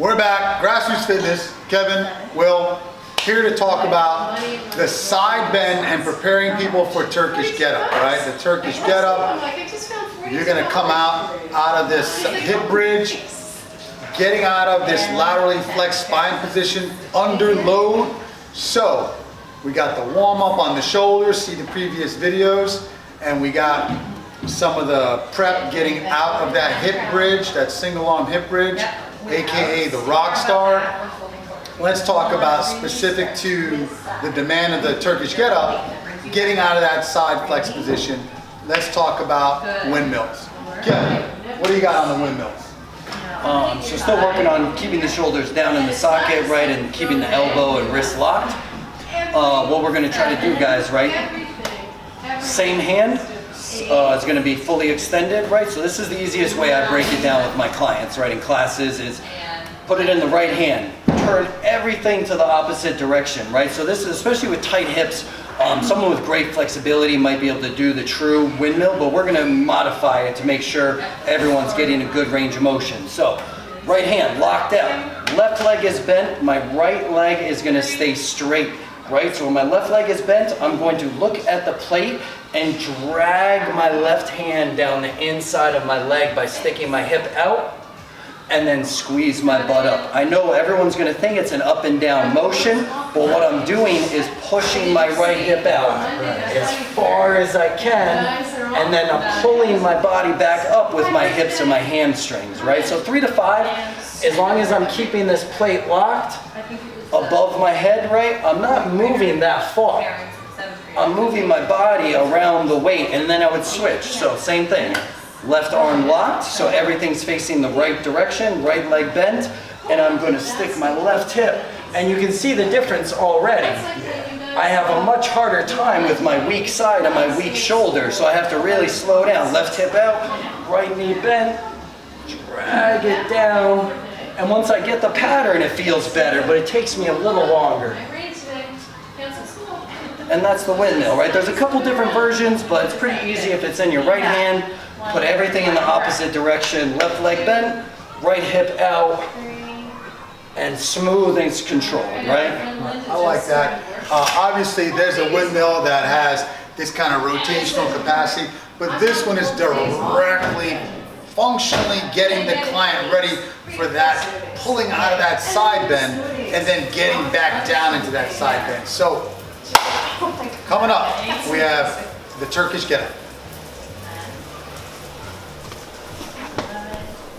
We're back, Grassroots Fitness, Kevin, Will, here to talk about the side bend and preparing people for Turkish get-up, right? The Turkish get-up, you're gonna come out of this hip bridge, getting out of this laterally flexed spine position under load. So, we got the warm-up on the shoulders, see the previous videos, and we got some of the prep getting out of that hip bridge, that single arm hip bridge, aka the rock star. Let's talk about specific to the demand of the Turkish get-up, getting out of that side flex position. Let's talk about windmills. Kevin, what do you got on the windmills? So still working on keeping the shoulders down in the socket, right, and keeping the elbow and wrist locked. What we're going to try to do, guys, right, same hand, it's going to be fully extended, right? So this is the easiest way I break it down with my clients, right, in classes, is put it in the right hand, turn everything to the opposite direction, right? So this is, especially with tight hips, someone with great flexibility might be able to do the true windmill, but we're going to modify it to make sure everyone's getting a good range of motion. So right hand locked out, left leg is bent, my right leg is going to stay straight, right? So when my left leg is bent, I'm going to look at the plate and drag my left hand down the inside of my leg by sticking my hip out and then squeeze my butt up. I know everyone's going to think it's an up and down motion, but what I'm doing is pushing my right hip out as far as I can, and then I'm pulling my body back up with my hips and my hamstrings, right? So 3 to 5, as long as I'm keeping this plate locked above my head, right, I'm not moving that far. I'm moving my body around the weight, and then I would switch. So same thing. Left arm locked, so everything's facing the right direction, right leg bent, and I'm going to stick my left hip. And you can see the difference already. I have a much harder time with my weak side and my weak shoulder, so I have to really slow down. Left hip out, right knee bent, drag it down, and once I get the pattern, it feels better, but it takes me a little longer. And that's the windmill, right? There's a couple different versions, but it's pretty easy if it's in your right hand. Put everything in the opposite direction. Left leg bent, right hip out, and smooth and controlled, right? I like that. Obviously, there's a windmill that has this kind of rotational capacity, but this one is directly, functionally getting the client ready for that, pulling out of that side bend, and then getting back down into that side bend. So, coming up, we have the Turkish get-up.